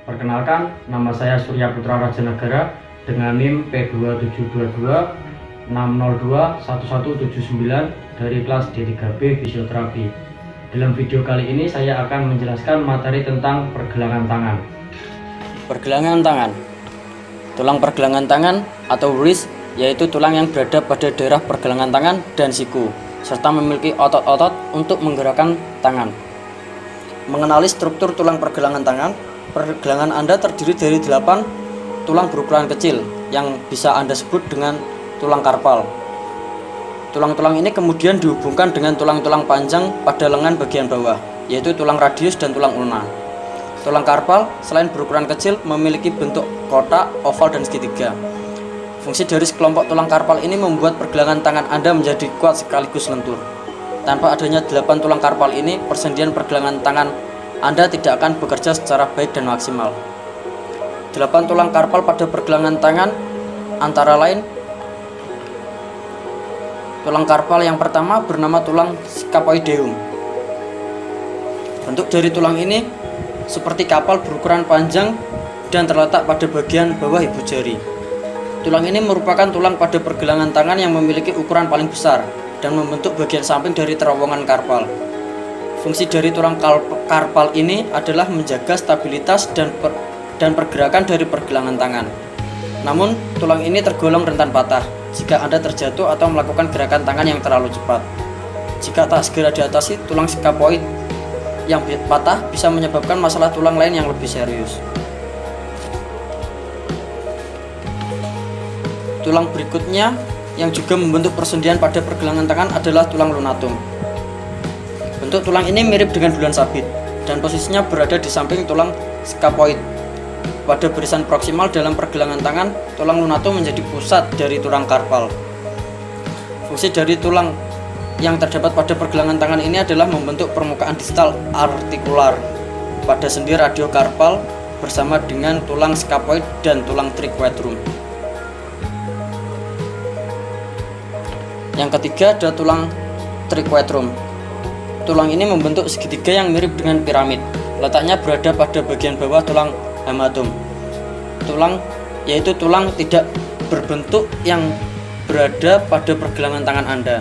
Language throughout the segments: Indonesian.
Perkenalkan, nama saya Surya Putra Rajanagara dengan NIM P22226021179 dari kelas D3B Fisioterapi. Dalam video kali ini saya akan menjelaskan materi tentang pergelangan tangan. Pergelangan tangan. Tulang pergelangan tangan atau wrist yaitu tulang yang berada pada daerah pergelangan tangan dan siku, serta memiliki otot-otot untuk menggerakkan tangan. Mengenali struktur tulang pergelangan tangan, pergelangan Anda terdiri dari 8 tulang berukuran kecil yang bisa Anda sebut dengan tulang karpal. Tulang-tulang ini kemudian dihubungkan dengan tulang-tulang panjang pada lengan bagian bawah, yaitu tulang radius dan tulang ulna. Tulang karpal selain berukuran kecil memiliki bentuk kotak, oval, dan segitiga. Fungsi dari sekelompok tulang karpal ini membuat pergelangan tangan Anda menjadi kuat sekaligus lentur. Tanpa adanya 8 tulang karpal ini, persendian pergelangan tangan Anda tidak akan bekerja secara baik dan maksimal. 8 tulang karpal pada pergelangan tangan antara lain: tulang karpal yang pertama bernama tulang scapoideum. Bentuk dari tulang ini seperti kapal berukuran panjang dan terletak pada bagian bawah ibu jari. Tulang ini merupakan tulang pada pergelangan tangan yang memiliki ukuran paling besar dan membentuk bagian samping dari terowongan karpal. Fungsi dari tulang karpal ini adalah menjaga stabilitas dan pergerakan dari pergelangan tangan. Namun, tulang ini tergolong rentan patah jika Anda terjatuh atau melakukan gerakan tangan yang terlalu cepat. Jika tak segera diatasi, tulang scapoid yang patah bisa menyebabkan masalah tulang lain yang lebih serius. Tulang berikutnya yang juga membentuk persendian pada pergelangan tangan adalah tulang lunatum. Bentuk tulang ini mirip dengan bulan sabit dan posisinya berada di samping tulang scapoid. Pada barisan proksimal dalam pergelangan tangan, tulang lunatum menjadi pusat dari tulang karpal. Fungsi dari tulang yang terdapat pada pergelangan tangan ini adalah membentuk permukaan distal artikular pada sendi radiokarpal bersama dengan tulang scapoid dan tulang triquetrum. Yang ketiga ada tulang triquetrum. Tulang ini membentuk segitiga yang mirip dengan piramid. Letaknya berada pada bagian bawah tulang hamatum. Yaitu tulang tidak berbentuk yang berada pada pergelangan tangan Anda.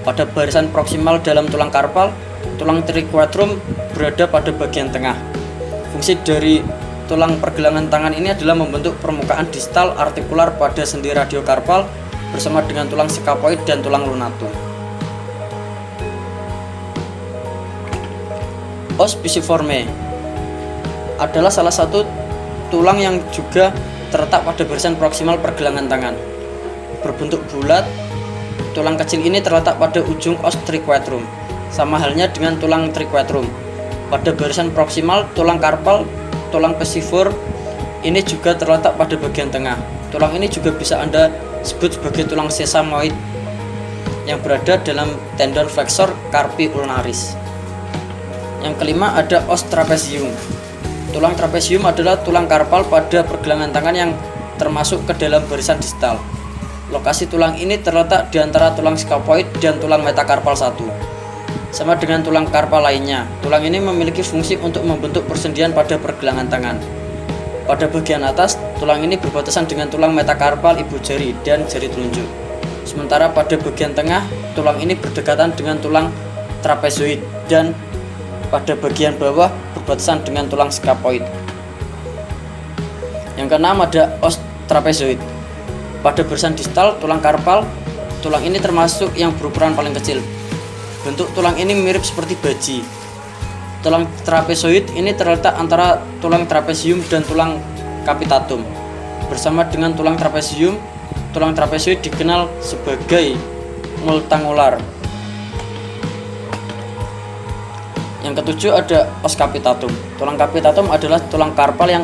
Pada barisan proksimal dalam tulang karpal, tulang triquetrum berada pada bagian tengah. Fungsi dari tulang pergelangan tangan ini adalah membentuk permukaan distal artikular pada sendi radiokarpal bersama dengan tulang scapoid dan tulang lunatum. Os pisiforme adalah salah satu tulang yang juga terletak pada barisan proksimal pergelangan tangan. Berbentuk bulat, tulang kecil ini terletak pada ujung os triquetrum, sama halnya dengan tulang triquetrum. Pada barisan proksimal tulang karpal, tulang pisifor ini juga terletak pada bagian tengah. Tulang ini juga bisa Anda sebut sebagai tulang sesamoid yang berada dalam tendon flexor carpi ulnaris. Yang kelima ada os trapezium. Tulang trapezium adalah tulang karpal pada pergelangan tangan yang termasuk ke dalam barisan distal. Lokasi tulang ini terletak di antara tulang scapoid dan tulang metakarpal 1. Sama dengan tulang karpal lainnya, tulang ini memiliki fungsi untuk membentuk persendian pada pergelangan tangan. Pada bagian atas, tulang ini berbatasan dengan tulang metakarpal ibu jari dan jari telunjuk. Sementara pada bagian tengah, tulang ini berdekatan dengan tulang trapezoid dan pada bagian bawah berbatasan dengan tulang scapoid. Yang keenam ada os trapezoid. Pada barisan distal tulang karpal, tulang ini termasuk yang berukuran paling kecil. Bentuk tulang ini mirip seperti baji. Tulang trapezoid ini terletak antara tulang trapezium dan tulang capitatum. Bersama dengan tulang trapezoid dikenal sebagai multangular. Yang ketujuh ada os capitatum. Tulang capitatum adalah tulang karpal yang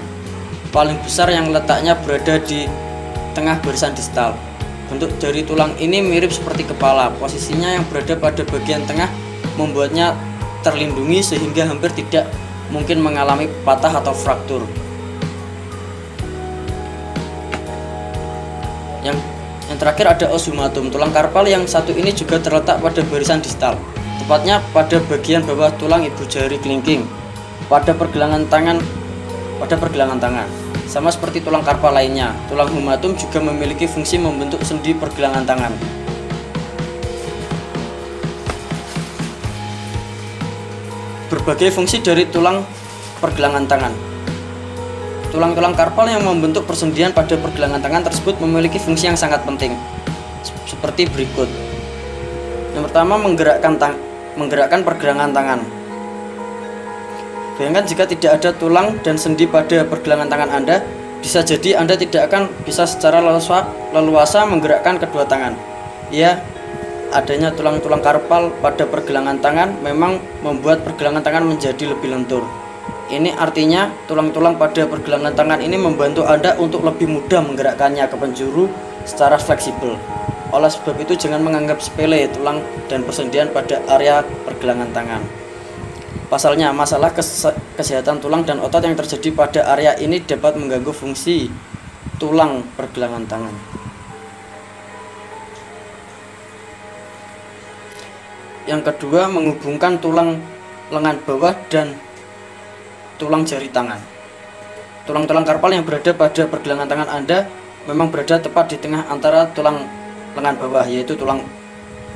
paling besar yang letaknya berada di tengah barisan distal. Bentuk dari tulang ini mirip seperti kepala. Posisinya yang berada pada bagian tengah membuatnya terlindungi sehingga hampir tidak mungkin mengalami patah atau fraktur. Yang terakhir ada os humatum. Tulang karpal yang satu ini juga terletak pada barisan distal, tepatnya pada bagian bawah tulang ibu jari kelingking. Pada pergelangan tangan pada pergelangan tangan. Sama seperti tulang karpal lainnya, tulang humatum juga memiliki fungsi membentuk sendi pergelangan tangan. Berbagai fungsi dari tulang pergelangan tangan. Tulang-tulang karpal yang membentuk persendian pada pergelangan tangan tersebut memiliki fungsi yang sangat penting, seperti berikut. Yang pertama, menggerakkan pergelangan tangan. Bayangkan jika tidak ada tulang dan sendi pada pergelangan tangan Anda, bisa jadi Anda tidak akan bisa secara leluasa menggerakkan kedua tangan. Ya, adanya tulang-tulang karpal pada pergelangan tangan memang membuat pergelangan tangan menjadi lebih lentur. Ini artinya tulang-tulang pada pergelangan tangan ini membantu Anda untuk lebih mudah menggerakkannya ke penjuru secara fleksibel. Oleh sebab itu, jangan menganggap sepele tulang dan persendian pada area pergelangan tangan. Pasalnya, masalah kesehatan tulang dan otot yang terjadi pada area ini dapat mengganggu fungsi tulang pergelangan tangan. Yang kedua, menghubungkan tulang lengan bawah dan tulang jari tangan. Tulang-tulang karpal yang berada pada pergelangan tangan Anda memang berada tepat di tengah antara tulang lengan bawah, yaitu tulang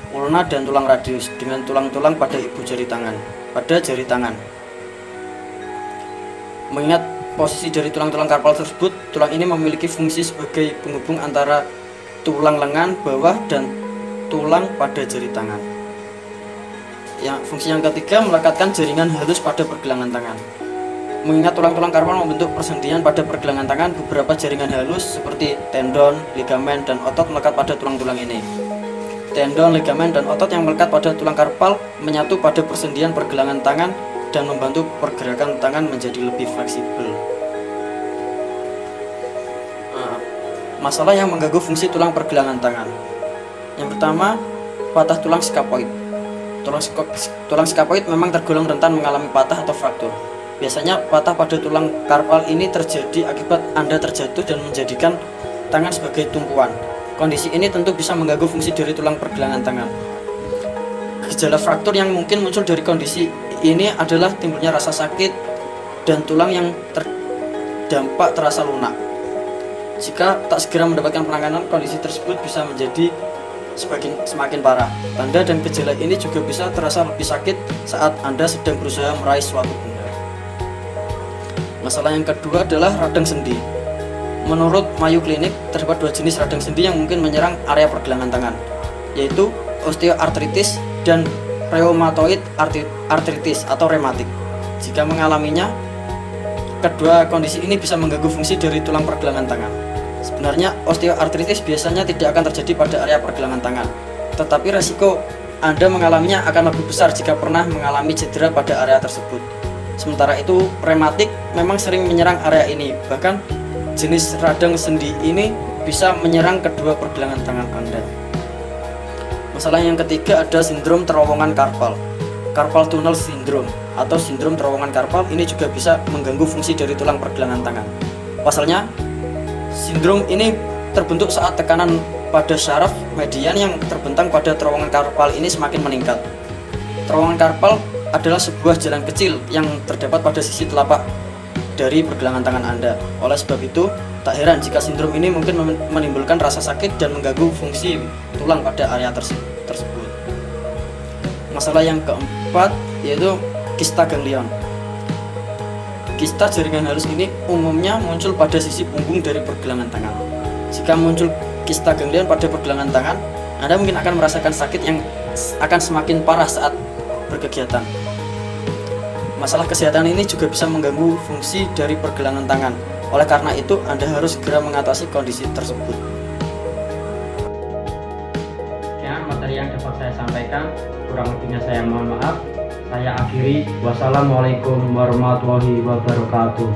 ulna dan tulang radius, dengan tulang-tulang pada ibu jari tangan, pada jari tangan. Mengingat posisi dari tulang-tulang karpal tersebut, tulang ini memiliki fungsi sebagai penghubung antara tulang lengan bawah dan tulang pada jari tangan. Fungsi yang ketiga, melekatkan jaringan halus pada pergelangan tangan. Mengingat tulang-tulang karpal membentuk persendian pada pergelangan tangan, beberapa jaringan halus seperti tendon, ligamen, dan otot melekat pada tulang-tulang ini. Tendon, ligamen, dan otot yang melekat pada tulang karpal menyatu pada persendian pergelangan tangan dan membantu pergerakan tangan menjadi lebih fleksibel. Masalah yang mengganggu fungsi tulang pergelangan tangan. Yang pertama, patah tulang scapuloid. Tulang scapuloid memang tergolong rentan mengalami patah atau fraktur. Biasanya patah pada tulang karpal ini terjadi akibat Anda terjatuh dan menjadikan tangan sebagai tumpuan. Kondisi ini tentu bisa mengganggu fungsi dari tulang pergelangan tangan. Gejala fraktur yang mungkin muncul dari kondisi ini adalah timbulnya rasa sakit dan tulang yang terdampak terasa lunak. Jika tak segera mendapatkan penanganan, kondisi tersebut bisa menjadi semakin parah. Tanda dan gejala ini juga bisa terasa lebih sakit saat Anda sedang berusaha meraih suatu benda. Masalah yang kedua adalah radang sendi. Menurut Mayo Clinic, terdapat dua jenis radang sendi yang mungkin menyerang area pergelangan tangan, yaitu osteoartritis dan rheumatoid arthritis atau rematik. Jika mengalaminya, kedua kondisi ini bisa mengganggu fungsi dari tulang pergelangan tangan. Sebenarnya osteoartritis biasanya tidak akan terjadi pada area pergelangan tangan, tetapi resiko Anda mengalaminya akan lebih besar jika pernah mengalami cedera pada area tersebut. Sementara itu, rematik memang sering menyerang area ini. Bahkan jenis radang sendi ini bisa menyerang kedua pergelangan tangan Anda. Masalah yang ketiga ada sindrom terowongan karpal. Carpal tunnel syndrome atau sindrom terowongan karpal ini juga bisa mengganggu fungsi dari tulang pergelangan tangan. Pasalnya, sindrom ini terbentuk saat tekanan pada syaraf median yang terbentang pada terowongan karpal ini semakin meningkat. Terowongan karpal adalah sebuah jalan kecil yang terdapat pada sisi telapak dari pergelangan tangan Anda. Oleh sebab itu, tak heran jika sindrom ini mungkin menimbulkan rasa sakit dan mengganggu fungsi tulang pada area tersebut. Masalah yang keempat yaitu kista ganglion. Kista jaringan halus ini umumnya muncul pada sisi punggung dari pergelangan tangan. Jika muncul kista ganglion pada pergelangan tangan, Anda mungkin akan merasakan sakit yang akan semakin parah saat berkegiatan. Masalah kesehatan ini juga bisa mengganggu fungsi dari pergelangan tangan. Oleh karena itu, Anda harus segera mengatasi kondisi tersebut. Sekian materi yang dapat saya sampaikan. Kurang lebihnya saya mohon maaf. Saya akhiri. Wassalamualaikum warahmatullahi wabarakatuh.